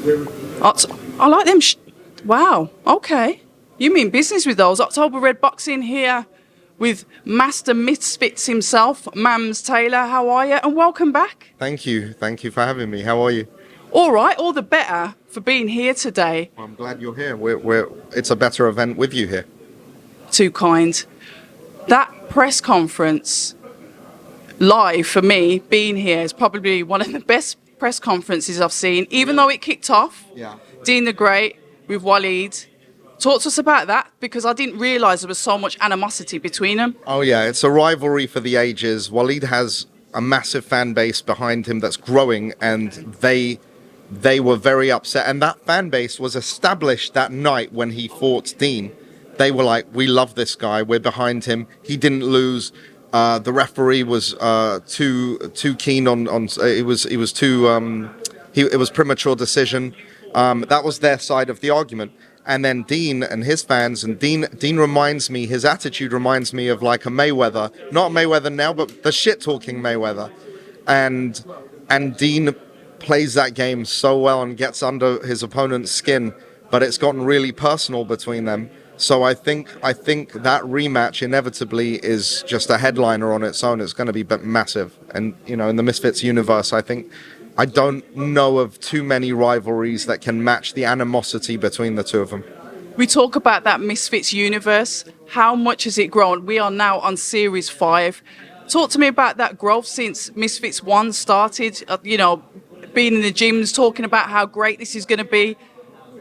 I like them. Wow. Okay. You mean business with those. October Red Boxing here with Master Misfits himself, Mams Taylor. How are you? And welcome back. Thank you. Thank you for having me. How are you? All right. All the better for being here today. Well, I'm glad you're here. It's a better event with you here. Too kind. That press conference live for me being here is probably one of the best press conferences I've seen, even though it kicked off. Yeah. Dean the Great with Waleed. Talk to us about that, because I didn't realise there was so much animosity between them. Oh yeah, it's a rivalry for the ages. Waleed has a massive fan base behind him that's growing, and they were very upset. And that fan base was established that night when he fought Dean. They were like, "We love this guy. We're behind him. He didn't lose. The referee was too keen on it was too it was premature decision." That was their side of the argument. And then Dean and his fans, and Dean reminds me, his attitude reminds me of like a Mayweather, not Mayweather now, but the shit-talking Mayweather. And Dean plays that game so well and gets under his opponent's skin, but it's gotten really personal between them. So I think that rematch inevitably is just a headliner on its own. It's going to be massive. And, you know, in the Misfits universe, I don't know of too many rivalries that can match the animosity between the two of them. We talk about that Misfits universe. How much has it grown? We are now on Series 5. Talk to me about that growth since Misfits 1 started, being in the gyms, talking about how great this is going to be.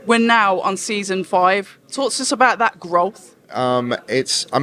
We're now on Season 5. Talk to us about that growth. I'm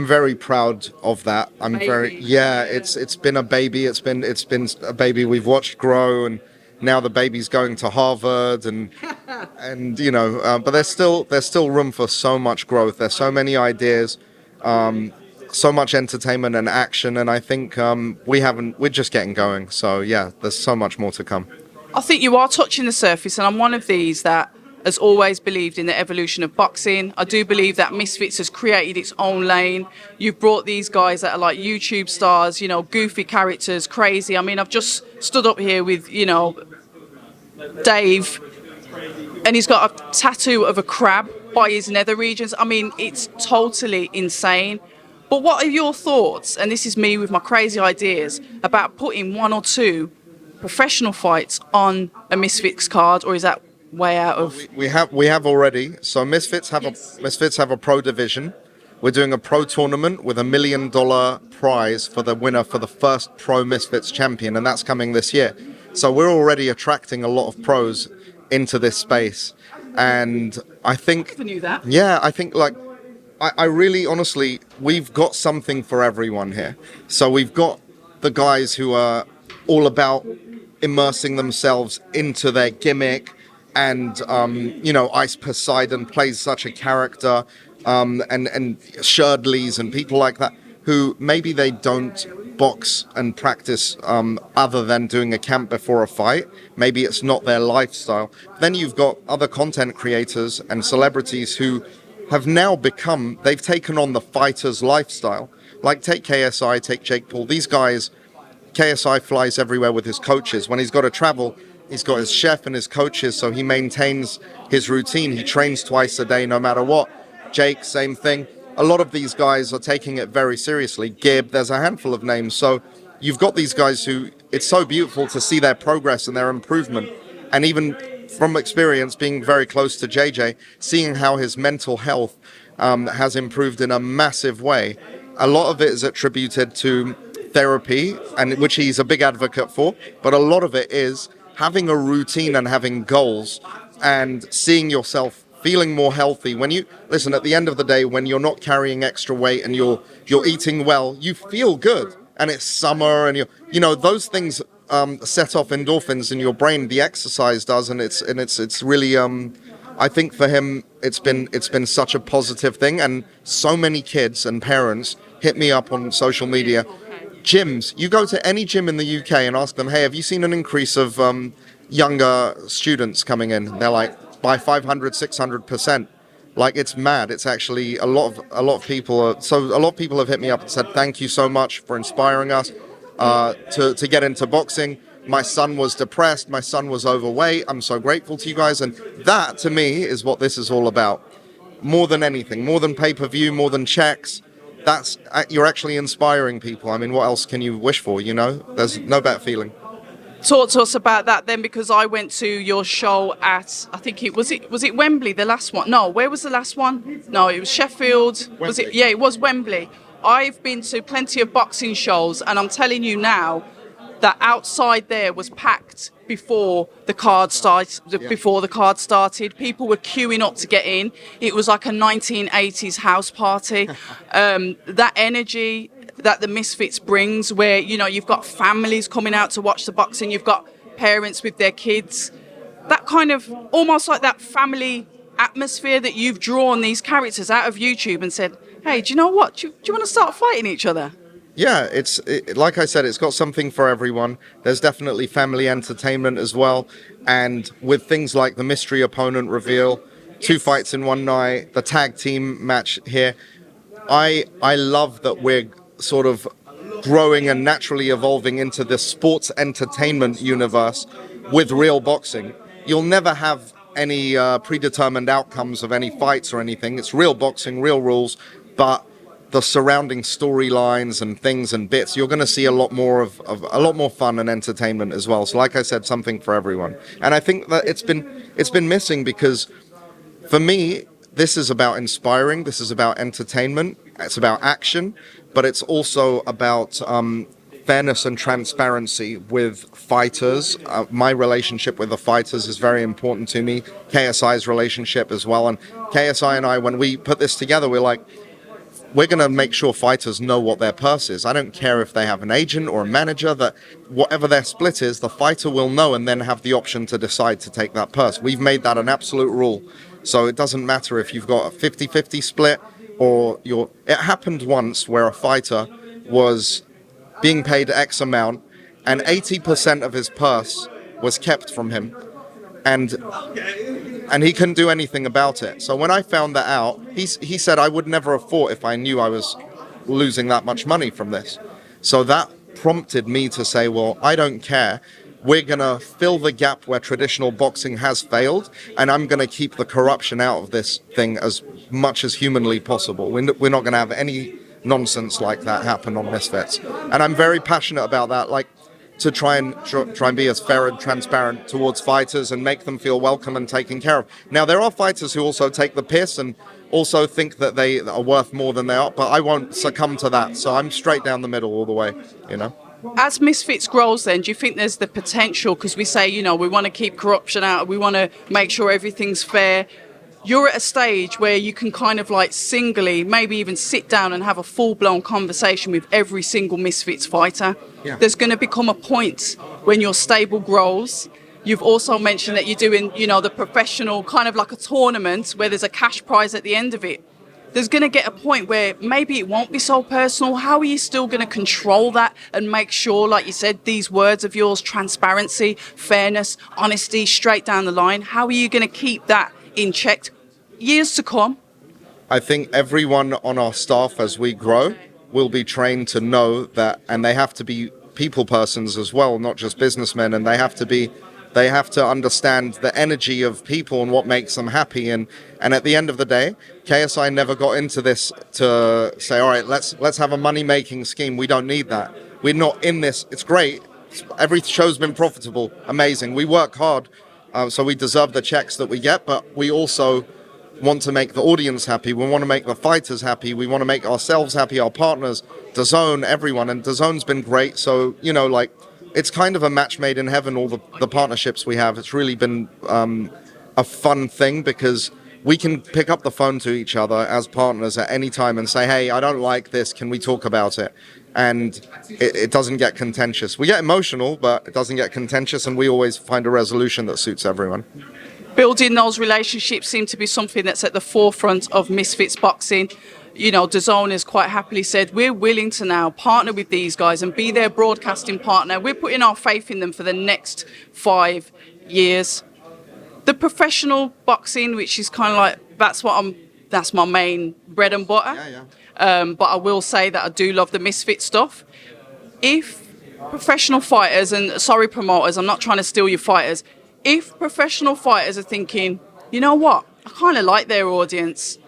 very proud of that. It's been a baby. It's been a baby we've watched grow, and now the baby's going to Harvard, and but there's still room for so much growth. There's so many ideas, so much entertainment and action, and I think we're just getting going. So yeah, there's so much more to come. I think you are touching the surface, and I'm one of these that has always believed in the evolution of boxing. I do believe that Misfits has created its own lane. You've brought these guys that are like YouTube stars, goofy characters, crazy. I mean, I've just stood up here with, Dave, and he's got a tattoo of a crab by his nether regions. I mean, it's totally insane. But what are your thoughts, and this is me with my crazy ideas, about putting one or two professional fights on a Misfits card, or is that way out of? We have already. So Misfits have a pro division. We're doing a pro tournament with $1 million prize for the winner for the first pro Misfits champion, and that's coming this year. So we're already attracting a lot of pros into this space, and I think. I never knew that. Yeah, I think I really honestly, we've got something for everyone here. So we've got the guys who are all about immersing themselves into their gimmick. And, Ice Poseidon plays such a character, and Sherdleys and people like that, who maybe they don't box and practice other than doing a camp before a fight. Maybe it's not their lifestyle. Then you've got other content creators and celebrities who have now they've taken on the fighter's lifestyle. Like take KSI, take Jake Paul. These guys, KSI flies everywhere with his coaches. When he's got to travel, he's got his chef and his coaches, so he maintains his routine. He trains twice a day no matter what. Jake, same thing. A lot of these guys are taking it very seriously. Gib, there's a handful of names. So you've got these guys who, it's so beautiful to see their progress and their improvement. And even from experience, being very close to JJ, seeing how his mental health has improved in a massive way. A lot of it is attributed to therapy, and which he's a big advocate for, but a lot of it is having a routine and having goals and seeing yourself feeling more healthy. When you listen, at the end of the day, when you're not carrying extra weight and you're eating well, you feel good. And it's summer, and those things set off endorphins in your brain. The exercise does, and it's really I think for him it's been such a positive thing. And so many kids and parents hit me up on social media. Gyms, you go to any gym in the UK and ask them, hey, have you seen an increase of younger students coming in? They're like, by 500, 600%. Like, it's mad. It's actually a lot of people. So a lot of people have hit me up and said, thank you so much for inspiring us to get into boxing. My son was depressed. My son was overweight. I'm so grateful to you guys. And that, to me, is what this is all about. More than anything, more than pay-per-view, more than checks. You're actually inspiring people. I mean, what else can you wish for, you know? There's no better feeling. Talk to us about that then, because I went to your show at, I think it was Wembley, the last one. No, where was the last one? No, it was Sheffield. Wembley. Was it? Yeah, it was Wembley. I've been to plenty of boxing shows, and I'm telling you now that outside there was packed before the card started. Before the card started, people were queuing up to get in. It was like a 1980s house party. That energy that the Misfits brings, where you've got families coming out to watch the boxing, you've got parents with their kids, that kind of almost like that family atmosphere that you've drawn these characters out of YouTube and said, hey, do you know what? Do you want to start fighting each other? Yeah, like I said, it's got something for everyone. There's definitely family entertainment as well. And with things like the mystery opponent reveal, 2 fights in one night, the tag team match here, I love that we're sort of growing and naturally evolving into this sports entertainment universe with real boxing. You'll never have any predetermined outcomes of any fights or anything. It's real boxing, real rules, but the surrounding storylines and things and bits, you're going to see a lot more of a lot more fun and entertainment as well. So like I said, something for everyone. And I think that it's been missing, because for me, this is about inspiring, this is about entertainment, it's about action, but it's also about fairness and transparency with fighters. My relationship with the fighters is very important to me. KSI's relationship as well. And KSI and I, when we put this together, we're going to make sure fighters know what their purse is. I don't care if they have an agent or a manager, that whatever their split is, the fighter will know and then have the option to decide to take that purse. We've made that an absolute rule. So it doesn't matter if you've got a 50-50 split or It happened once where a fighter was being paid X amount and 80% of his purse was kept from him. And he couldn't do anything about it. So when I found that out, he said I would never have fought if I knew I was losing that much money from this. So that prompted me to say, well, I don't care. We're going to fill the gap where traditional boxing has failed, and I'm going to keep the corruption out of this thing as much as humanly possible. We're not going to have any nonsense like that happen on Misfits. And I'm very passionate about that. Like, to try and be as fair and transparent towards fighters and make them feel welcome and taken care of. Now, there are fighters who also take the piss and also think that they are worth more than they are, but I won't succumb to that. So I'm straight down the middle all the way, As Misfits grows then, do you think there's the potential, because we say, we want to keep corruption out, we want to make sure everything's fair. You're at a stage where you can kind of like singly, maybe even sit down and have a full-blown conversation with every single Misfits fighter. Yeah. There's going to become a point when your stable grows. You've also mentioned that you're doing, the professional, kind of like a tournament where there's a cash prize at the end of it. There's going to get a point where maybe it won't be so personal. How are you still going to control that and make sure, like you said, these words of yours, transparency, fairness, honesty, straight down the line, how are you going to keep that in check years to come? I think everyone on our staff, as we grow, will be trained to know that, and they have to be people persons as well, not just businessmen, and they have to understand the energy of people and what makes them happy. And at the end of the day, KSI never got into this to say, all right, let's have a money-making scheme. We don't need that. We're not in this. It's great. Every show's been profitable, amazing. We work hard, so we deserve the checks that we get, but we also want to make the audience happy. We want to make the fighters happy. We want to make ourselves happy, our partners, DAZN, everyone. And DAZN's been great. So, it's kind of a match made in heaven, all the partnerships we have. It's really been a fun thing, because we can pick up the phone to each other as partners at any time and say, hey, I don't like this. Can we talk about it? And it doesn't get contentious. We get emotional, but it doesn't get contentious. And we always find a resolution that suits everyone. Building those relationships seem to be something that's at the forefront of Misfits boxing. DAZN has quite happily said, we're willing to now partner with these guys and be their broadcasting partner. We're putting our faith in them for the next 5 years. The professional boxing, which is kind of like, that's my main bread and butter. Yeah. But I will say that I do love the Misfit stuff. If Professional fighters, and sorry promoters, I'm not trying to steal your fighters. If professional fighters are thinking, you know what, I kind of like their audience.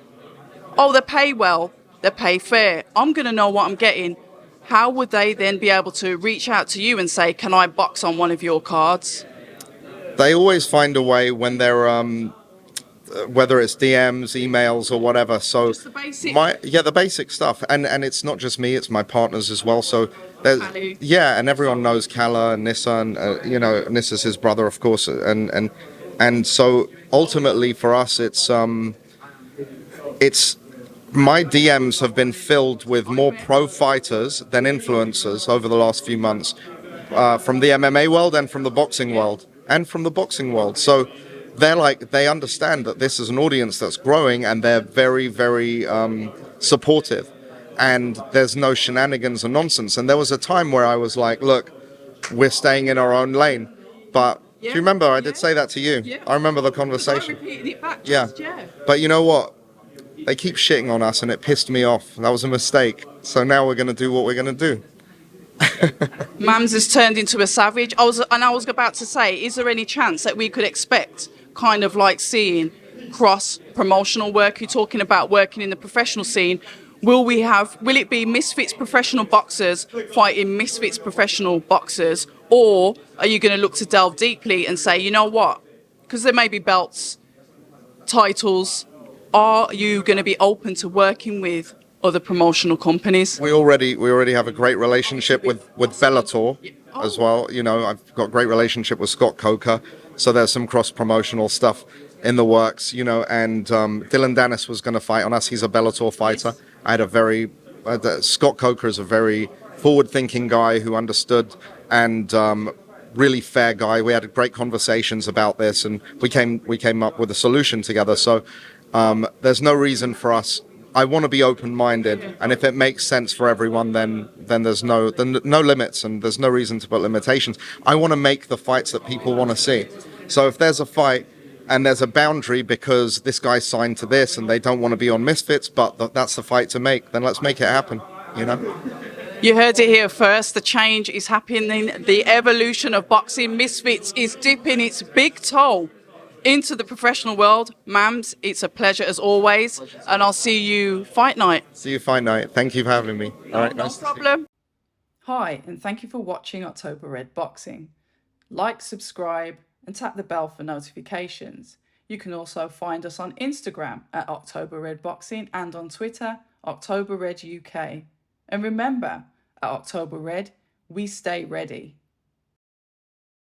Oh, they pay well, they pay fair. I'm going to know what I'm getting. How would they then be able to reach out to you and say, can I box on one of your cards? They always find a way when they're whether it's DMs, emails, or whatever. So Just the basic. the basic stuff, and it's not just me; it's my partners as well. So there's Cali. yeah, and everyone knows Kala and Nissa, and Nissa's his brother, of course, and so ultimately for us, it's my DMs have been filled with more pro fighters than influencers over the last few months, from the MMA world and from the boxing world and from the boxing world. So they understand that this is an audience that's growing, and they're very, very supportive. And there's no shenanigans or nonsense. And there was a time where I was like, look, we're staying in our own lane. But do you remember I did say that to you? Yeah. I remember the I conversation. repeated it back. Yeah. But you know what? They keep shitting on us, and it pissed me off. That was a mistake. So now we're going to do what we're going to do. Mams has turned into a savage. I was about to say, is there any chance that we could expect kind of like seeing cross promotional work? You're talking about working in the professional scene. Will it be Misfits professional boxers fighting Misfits professional boxers, or are you going to look to delve deeply and say, you know what? Because there may be belts, titles. Are you going to be open to working with other promotional companies? We already have a great relationship with Bellator as well. I've got a great relationship with Scott Coker, so there's some cross promotional stuff in the works. And Dylan Dennis was going to fight on us. He's a Bellator fighter. I had Scott Coker is a very forward-thinking guy who understood, and really fair guy. We had great conversations about this, and we came up with a solution together. So there's no reason for us. I want to be open-minded, and if it makes sense for everyone, then there's no limits, and there's no reason to put limitations. I want to make the fights that people want to see. So if there's a fight and there's a boundary because this guy's signed to this and they don't want to be on Misfits, but that's the fight to make, then let's make it happen. You heard it here first. The change is happening. The evolution of boxing. Misfits is dipping its big toe into the professional world. Mams, it's a pleasure as always, and I'll see you fight night. See you fight night. Thank you for having me. All right, No problem. Hi, and thank you for watching October Red Boxing. Like, subscribe, and tap the bell for notifications. You can also find us on Instagram at October Red Boxing and on Twitter, October Red UK. And remember, at October Red, we stay ready.